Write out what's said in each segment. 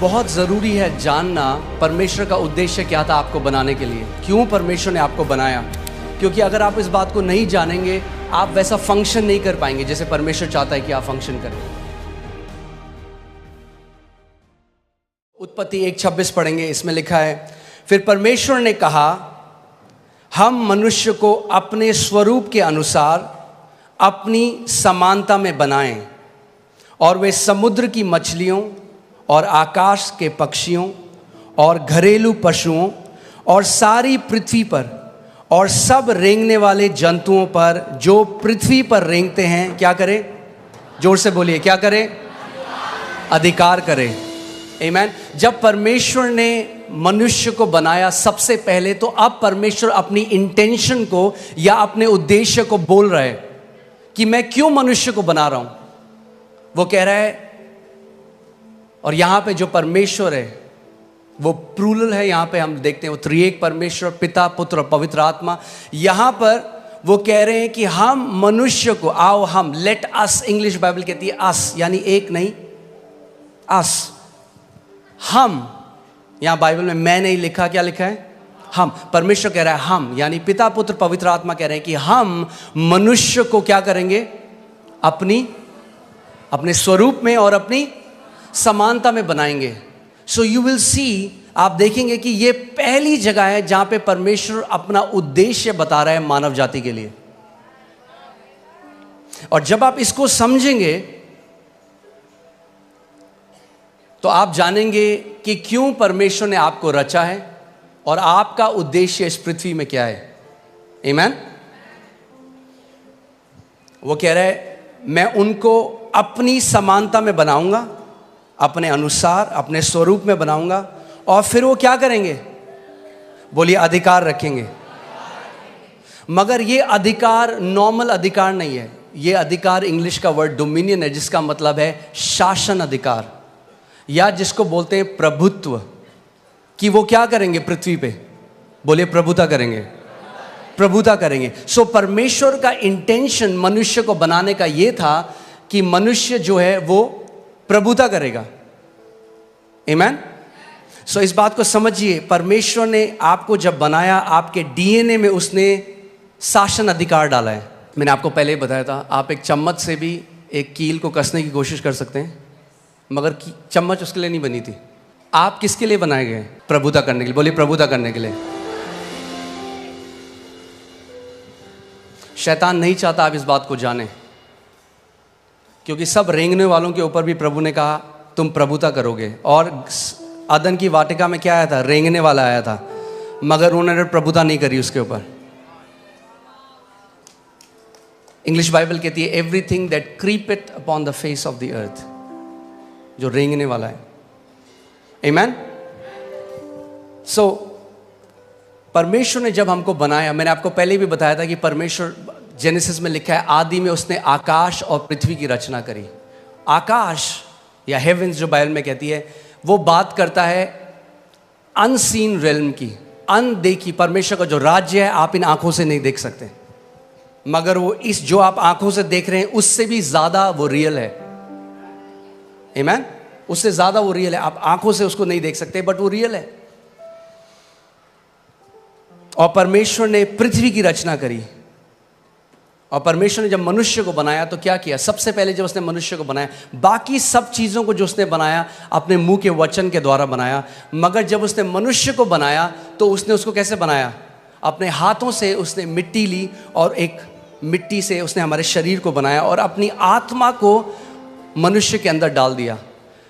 बहुत ज़रूरी है जानना परमेश्वर का उद्देश्य क्या था आपको बनाने के लिए, क्यों परमेश्वर ने आपको बनाया। क्योंकि अगर आप इस बात को नहीं जानेंगे, आप वैसा फंक्शन नहीं कर पाएंगे जैसे परमेश्वर चाहता है कि आप फंक्शन करें। उत्पत्ति 1:26 पढ़ेंगे, इसमें लिखा है, फिर परमेश्वर ने कहा, हम मनुष्य को अपने स्वरूप के अनुसार अपनी समानता में बनाएं और वे समुद्र की मछलियों और आकाश के पक्षियों और घरेलू पशुओं और सारी पृथ्वी पर और सब रेंगने वाले जंतुओं पर जो पृथ्वी पर रेंगते हैं क्या करें? जोर से बोलिए, क्या करें? अधिकार करें। आमीन। जब परमेश्वर ने मनुष्य को बनाया सबसे पहले, तो अब परमेश्वर अपनी इंटेंशन को या अपने उद्देश्य को बोल रहा है कि मैं क्यों मनुष्य को बना रहा हूं। वो कह रहा है, और यहां पे जो परमेश्वर है वो प्लूरल है, यहां पे हम देखते हैं वो त्रिएक परमेश्वर, पिता, पुत्र और पवित्र आत्मा। यहां पर वो कह रहे हैं कि हम मनुष्य को, आओ हम, लेट अस, इंग्लिश बाइबल कहती है अस, यानी एक नहीं, अस, हम। यहां बाइबल में मैं नहीं लिखा, क्या लिखा है? हम। परमेश्वर कह रहा है हम, यानी पिता, पुत्र, पवित्र आत्मा कह रहे हैं कि हम मनुष्य को क्या करेंगे? अपने स्वरूप में और अपनी समानता में बनाएंगे। सो यू विल सी, आप देखेंगे कि ये पहली जगह है जहां पे परमेश्वर अपना उद्देश्य बता रहा है मानव जाति के लिए। और जब आप इसको समझेंगे तो आप जानेंगे कि क्यों परमेश्वर ने आपको रचा है और आपका उद्देश्य इस पृथ्वी में क्या है। आमीन। वो कह रहा है, मैं उनको अपनी समानता में बनाऊंगा, अपने अनुसार, अपने स्वरूप में बनाऊंगा, और फिर वो क्या करेंगे? बोलिए, अधिकार रखेंगे। मगर ये अधिकार नॉर्मल अधिकार नहीं है। ये अधिकार इंग्लिश का वर्ड डोमिनियन है, जिसका मतलब है शासन अधिकार, या जिसको बोलते हैं प्रभुत्व। कि वो क्या करेंगे पृथ्वी पे? बोलिए, प्रभुता करेंगे, प्रभुता करेंगे। सो परमेश्वर का इंटेंशन मनुष्य को बनाने का ये था कि मनुष्य जो है वो प्रभुता करेगा। आमीन। सो इस बात को समझिए, परमेश्वर ने आपको जब बनाया, आपके डीएनए में उसने शासन अधिकार डाला है। मैंने आपको पहले ही बताया था, आप एक चम्मच से भी एक कील को कसने की कोशिश कर सकते हैं, मगर चम्मच उसके लिए नहीं बनी थी। आप किसके लिए बनाए गए? प्रभुता करने के लिए। बोलिए, प्रभुता करने के लिए। शैतान नहीं चाहता आप इस बात को जाने, क्योंकि सब रेंगने वालों के ऊपर भी प्रभु ने कहा तुम प्रभुता करोगे। और अदन की वाटिका में क्या आया था? रेंगने वाला आया था, मगर उन्होंने प्रभुता नहीं करी उसके ऊपर। इंग्लिश बाइबल कहती है, everything that creepeth upon the face of the earth, जो रेंगने वाला है। आमीन। सो परमेश्वर ने जब हमको बनाया, मैंने आपको पहले भी बताया था कि परमेश्वर, जेनेसिस में लिखा है, आदि में उसने आकाश और पृथ्वी की रचना करी। आकाश या हेवेंस जो बाइबल में कहती है, वो बात करता है अनसीन रेल्म की, अनदेखी। परमेश्वर का जो राज्य है आप इन आंखों से नहीं देख सकते, मगर वो इस जो आप आंखों से देख रहे हैं उससे भी ज्यादा वो रियल है। आमीन। उससे ज्यादा वो रियल है। आप आंखों से उसको नहीं देख सकते, बट वो रियल है। और परमेश्वर ने पृथ्वी की रचना करी। और परमेश्वर ने जब मनुष्य को बनाया तो क्या किया? सबसे पहले जब उसने मनुष्य को बनाया, बाकी सब चीज़ों को जो उसने बनाया अपने मुंह के वचन के द्वारा बनाया, मगर जब उसने मनुष्य को बनाया तो उसने उसको कैसे बनाया? अपने हाथों से उसने मिट्टी ली और एक मिट्टी से उसने हमारे शरीर को बनाया और अपनी आत्मा को मनुष्य के अंदर डाल दिया,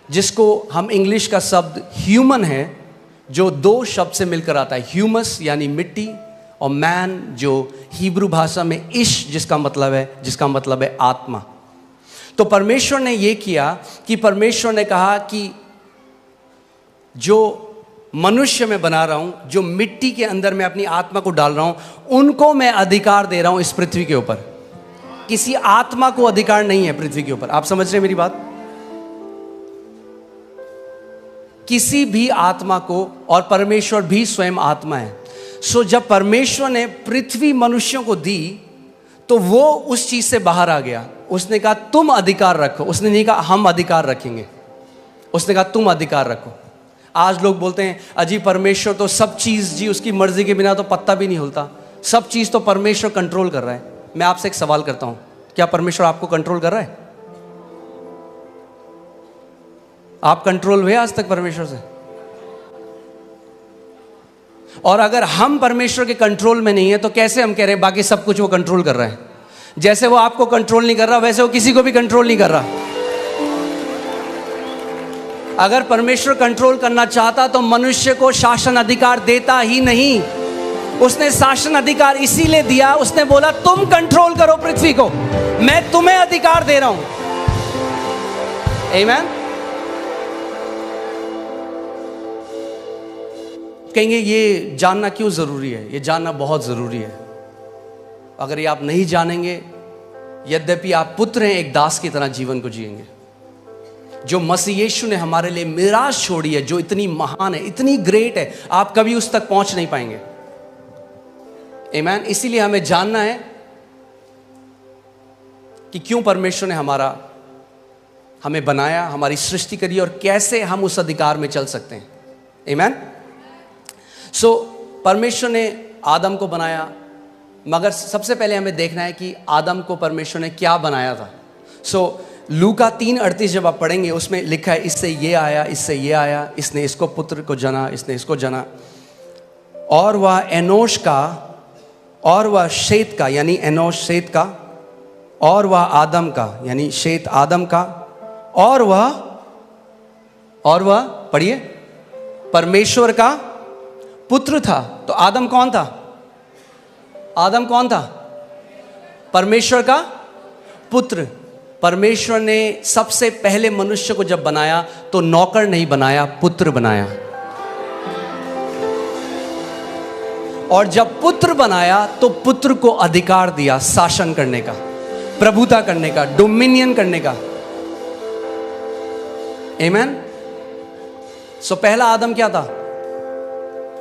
जिसको हम इंग्लिश का शब्द ह्यूमन है, जो दो शब्द से मिलकर आता है, ह्यूमस यानी मिट्टी, और मैन जो हिब्रू भाषा में इश जिसका मतलब है आत्मा। तो परमेश्वर ने ये किया कि परमेश्वर ने कहा कि जो मनुष्य मैं बना रहा हूं, जो मिट्टी के अंदर मैं अपनी आत्मा को डाल रहा हूं, उनको मैं अधिकार दे रहा हूं इस पृथ्वी के ऊपर। किसी आत्मा को अधिकार नहीं है पृथ्वी के ऊपर। आप समझ रहे हैं मेरी बात? किसी भी आत्मा को, और परमेश्वर भी स्वयं आत्मा है। सो जब परमेश्वर ने पृथ्वी मनुष्यों को दी तो वो उस चीज से बाहर आ गया। उसने कहा तुम अधिकार रखो, उसने नहीं कहा हम अधिकार रखेंगे। उसने कहा तुम अधिकार रखो। आज लोग बोलते हैं अजी परमेश्वर तो सब चीज़ जी उसकी मर्जी के बिना तो पत्ता भी नहीं हिलता, सब चीज़ तो परमेश्वर कंट्रोल कर रहा है। मैं आपसे एक सवाल करता हूँ, क्या परमेश्वर आपको कंट्रोल कर रहा है? आप कंट्रोल हुए आज तक परमेश्वर से? और अगर हम परमेश्वर के कंट्रोल में नहीं है तो कैसे हम कह रहे हैं बाकी सब कुछ वो कंट्रोल कर रहा है? जैसे वो आपको कंट्रोल नहीं कर रहा वैसे वो किसी को भी कंट्रोल नहीं कर रहा। अगर परमेश्वर कंट्रोल करना चाहता तो मनुष्य को शासन अधिकार देता ही नहीं। उसने शासन अधिकार इसीलिए दिया, उसने बोला तुम कंट्रोल करो पृथ्वी को, मैं तुम्हें अधिकार दे रहा हूं। आमीन। कहेंगे ये जानना क्यों जरूरी है? ये जानना बहुत जरूरी है। अगर ये आप नहीं जानेंगे, यद्यपि आप पुत्र हैं, एक दास की तरह जीवन को जिएंगे। जो मसीह यीशु ने हमारे लिए मिराज छोड़ी है, जो इतनी महान है, इतनी ग्रेट है, आप कभी उस तक पहुंच नहीं पाएंगे। आमीन। इसीलिए हमें जानना है कि क्यों परमेश्वर ने हमें बनाया, हमारी सृष्टि करी और कैसे हम उस अधिकार में चल सकते हैं। आमीन। सो परमेश्वर ने आदम को बनाया, मगर सबसे पहले हमें देखना है कि आदम को परमेश्वर ने क्या बनाया था। सो लूका 3:38 जब आप पढ़ेंगे उसमें लिखा है इससे ये आया, इससे ये आया, इसने इसको पुत्र को जना, इसने इसको जना, और वह एनोश का, और वह शेत का, यानी एनोश शेत का, और वह आदम का, यानी शेत आदम का, और वह पढ़िए परमेश्वर का पुत्र था। तो आदम कौन था? आदम कौन था? परमेश्वर का पुत्र। परमेश्वर ने सबसे पहले मनुष्य को जब बनाया तो नौकर नहीं बनाया, पुत्र बनाया। और जब पुत्र बनाया तो पुत्र को अधिकार दिया शासन करने का, प्रभुता करने का, डोमिनियन करने का। आमीन। सो पहला आदम क्या था?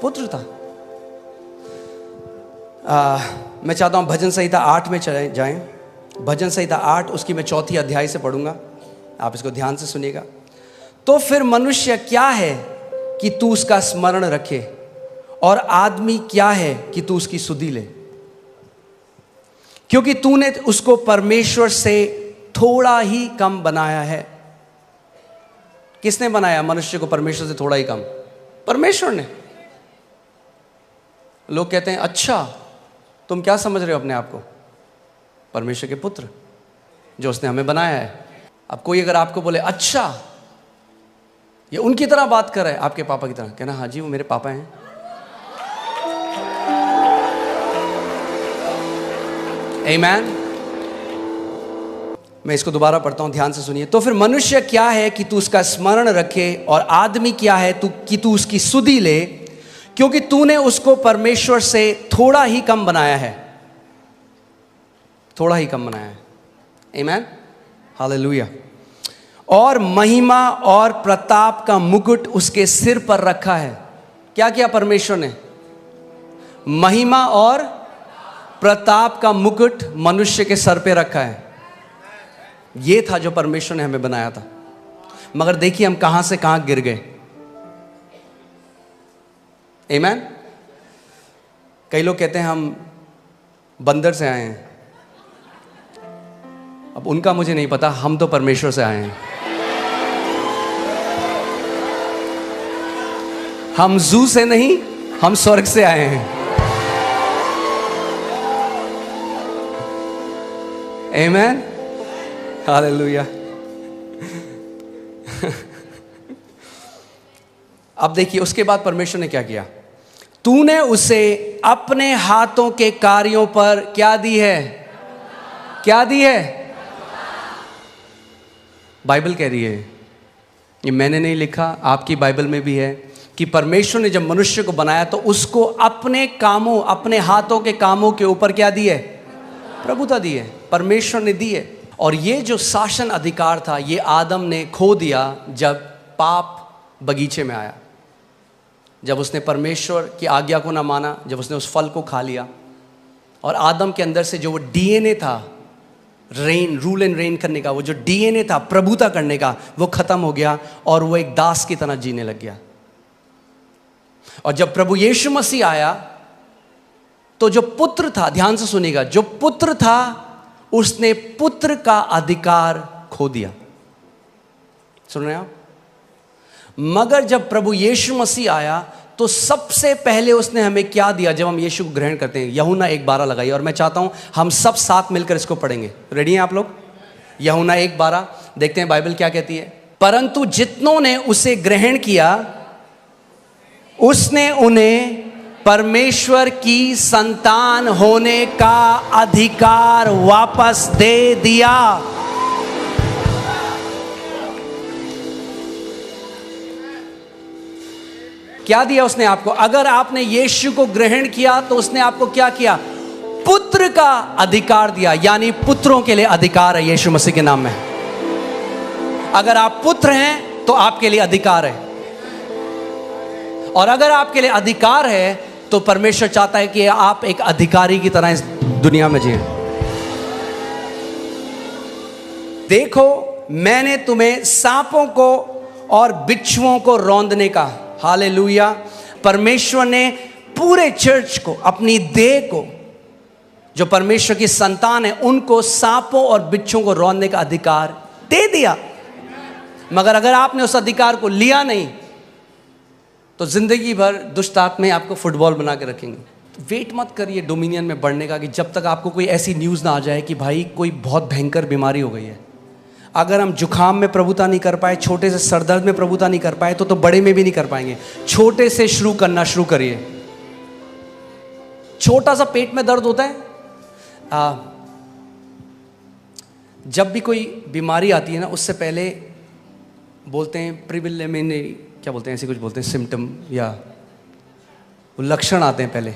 पुत्र था। मैं चाहता हूं भजन संहिता 8 में चले जाएं। भजन संहिता 8 उसकी मैं 4 अध्याय से पढ़ूंगा, आप इसको ध्यान से सुनिएगा। तो फिर मनुष्य क्या है कि तू उसका स्मरण रखे, और आदमी क्या है कि तू उसकी सुधि ले, क्योंकि तूने उसको परमेश्वर से थोड़ा ही कम बनाया है। किसने बनाया मनुष्य को परमेश्वर से थोड़ा ही कम? परमेश्वर ने। लोग कहते हैं अच्छा तुम क्या समझ रहे हो अपने आप को? परमेश्वर के पुत्र जो उसने हमें बनाया है। अब कोई अगर आपको बोले अच्छा ये उनकी तरह बात कर रहा है, आपके पापा की तरह, कहना हाँ जी वो मेरे पापा हैं। आमीन। मैं इसको दोबारा पढ़ता हूं, ध्यान से सुनिए। तो फिर मनुष्य क्या है कि तू उसका स्मरण रखे, और आदमी क्या है कि तू उसकी सुधि ले, क्योंकि तूने उसको परमेश्वर से थोड़ा ही कम बनाया है। थोड़ा ही कम बनाया है। आमीन। हालेलुया। और महिमा और प्रताप का मुकुट उसके सिर पर रखा है। क्या किया परमेश्वर ने? महिमा और प्रताप का मुकुट मनुष्य के सर पे रखा है। ये था जो परमेश्वर ने हमें बनाया था। मगर देखिए हम कहां से कहां गिर गए। आमीन। कई लोग कहते हैं हम बंदर से आए हैं। अब उनका मुझे नहीं पता, हम तो परमेश्वर से आए हैं। हम जू से नहीं, हम स्वर्ग से आए हैं। आमीन। हालेलुया। अब देखिए उसके बाद परमेश्वर ने क्या किया। तूने उसे अपने हाथों के कार्यों पर क्या दी है? क्या दी है? बाइबल कह रही है, ये मैंने नहीं लिखा, आपकी बाइबल में भी है कि परमेश्वर ने जब मनुष्य को बनाया तो उसको अपने कामों, अपने हाथों के कामों के ऊपर क्या दी है? प्रभुता दी है। परमेश्वर ने दी है। और ये जो शासन अधिकार था ये आदम ने खो दिया जब पाप बगीचे में आया, जब उसने परमेश्वर की आज्ञा को ना माना, जब उसने उस फल को खा लिया। और आदम के अंदर से जो वो डीएनए था रेन, रूल एंड रेन करने का, वो जो डीएनए था प्रभुता करने का, वो खत्म हो गया और वो एक दास की तरह जीने लग गया। और जब प्रभु यीशु मसीह आया तो जो पुत्र था, ध्यान से सुनिएगा, जो पुत्र था उसने पुत्र का अधिकार खो दिया। सुन रहे हैं आप? मगर जब प्रभु यीशु मसीह आया तो सबसे पहले उसने हमें क्या दिया जब हम यीशु को ग्रहण करते हैं? यूहन्ना 1:12 लगाइए और मैं चाहता हूं हम सब साथ मिलकर इसको पढ़ेंगे। रेडी हैं आप लोग? यूहन्ना 1:12 देखते हैं बाइबल क्या कहती है। परंतु जितनों ने उसे ग्रहण किया उसने उन्हें परमेश्वर की संतान होने का अधिकार वापस दे दिया। क्या दिया उसने आपको? अगर आपने यीशु को ग्रहण किया तो उसने आपको क्या किया? पुत्र का अधिकार दिया, यानी पुत्रों के लिए अधिकार है यीशु मसीह के नाम में। अगर आप पुत्र हैं तो आपके लिए अधिकार है, और अगर आपके लिए अधिकार है तो परमेश्वर चाहता है कि आप एक अधिकारी की तरह इस दुनिया में जिए। देखो मैंने तुम्हें सांपों को और बिच्छुओं को रौंदने का, हालेलुया, परमेश्वर ने पूरे चर्च को, अपनी देह को, जो परमेश्वर की संतान है, उनको सांपों और बिच्छुओं को रौंदने का अधिकार दे दिया। मगर अगर आपने उस अधिकार को लिया नहीं तो जिंदगी भर दुष्ट आत्माएं आपको फुटबॉल बना के रखेंगे। तो वेट मत करिए डोमिनियन में बढ़ने का कि जब तक आपको कोई ऐसी न्यूज़ ना आ जाए कि भाई कोई बहुत भयंकर बीमारी हो गई है। अगर हम जुखाम में प्रभुता नहीं कर पाए, छोटे से सरदर्द में प्रभुता नहीं कर पाए, तो बड़े में भी नहीं कर पाएंगे। छोटे से शुरू करना शुरू करिए। छोटा सा पेट में दर्द होता है, जब भी कोई बीमारी आती है ना, उससे पहले बोलते हैं प्रिलिमिनरी, क्या बोलते हैं, ऐसे कुछ बोलते हैं, सिम्टम या लक्षण आते हैं। पहले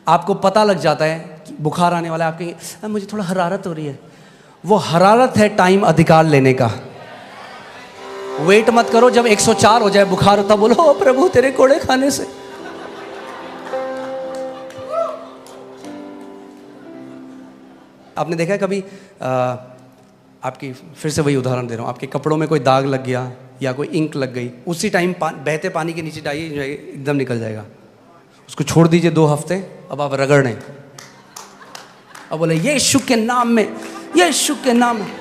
आपको पता लग जाता है कि बुखार आने वाला है, आप कहेंगे मुझे थोड़ा हरारत हो रही है। वो हरारत है टाइम अधिकार लेने का। वेट मत करो जब 104 हो जाए बुखार होता, बोलो ओ प्रभु तेरे कोड़े खाने से। आपने देखा है कभी आपकी, फिर से वही उदाहरण दे रहा हूँ, आपके कपड़ों में कोई दाग लग गया या कोई इंक लग गई, उसी टाइम बहते पानी के नीचे डालिए, एकदम निकल जाएगा। उसको छोड़ दीजिए 2 हफ्ते, अब आप रगड़ने, अब बोले यीशु के नाम में, यीशु के नाम में।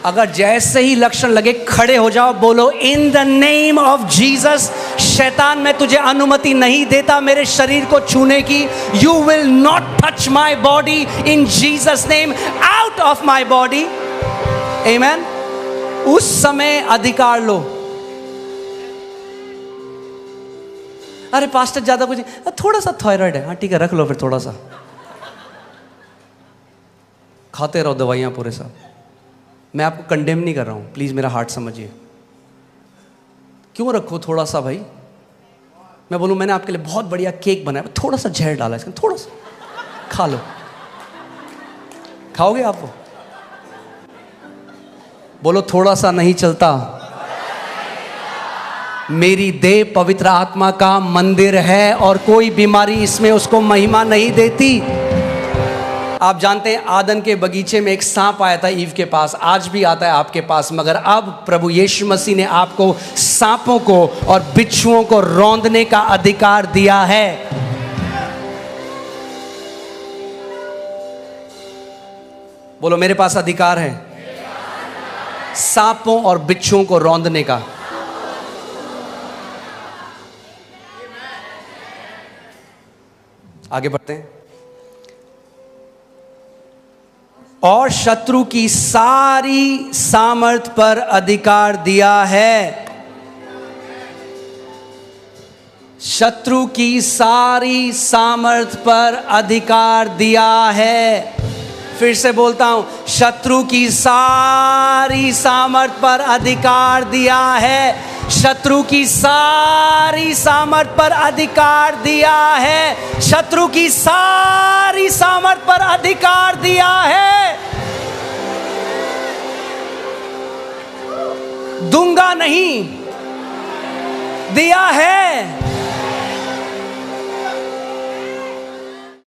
अगर जैसे ही लक्षण लगे खड़े हो जाओ, बोलो in the name of Jesus, शैतान मैं तुझे अनुमति नहीं देता मेरे शरीर को छूने की। You will not touch my body in Jesus name, out of my body. Amen. उस समय अधिकार लो। अरे पास्टर ज्यादा कुछ नहीं, थोड़ा सा थायराइड है, हाँ ठीक है रख लो फिर, थोड़ा सा खाते रहो दवाइयां पूरे साथ। मैं आपको कंडेम नहीं कर रहा हूं, प्लीज मेरा हार्ट समझिए। क्यों रखो थोड़ा सा भाई? मैं बोलूं मैंने आपके लिए बहुत बढ़िया केक बनाया, थोड़ा सा जहर डाला इसमें, थोड़ा सा खा लो। खाओगे आप वो? बोलो थोड़ा सा नहीं चलता। मेरी देह पवित्र आत्मा का मंदिर है और कोई बीमारी इसमें उसको महिमा नहीं देती। आप जानते हैं आदन के बगीचे में एक सांप आया था ईव के पास, आज भी आता है आपके पास, मगर अब प्रभु यीशु मसीह ने आपको सांपों को और बिच्छुओं को रौंदने का अधिकार दिया है। बोलो मेरे पास अधिकार है सांपों और बिच्छुओं को रौंदने का। आगे बढ़ते हैं। और शत्रु की सारी सामर्थ पर अधिकार दिया है। शत्रु की सारी सामर्थ पर अधिकार दिया है। फिर से बोलता हूं, शत्रु की सारी सामर्थ पर अधिकार दिया है। शत्रु की सारी सामर्थ पर अधिकार दिया है। शत्रु की सारी सामर्थ पर अधिकार दिया है। दूंगा नहीं, दिया है।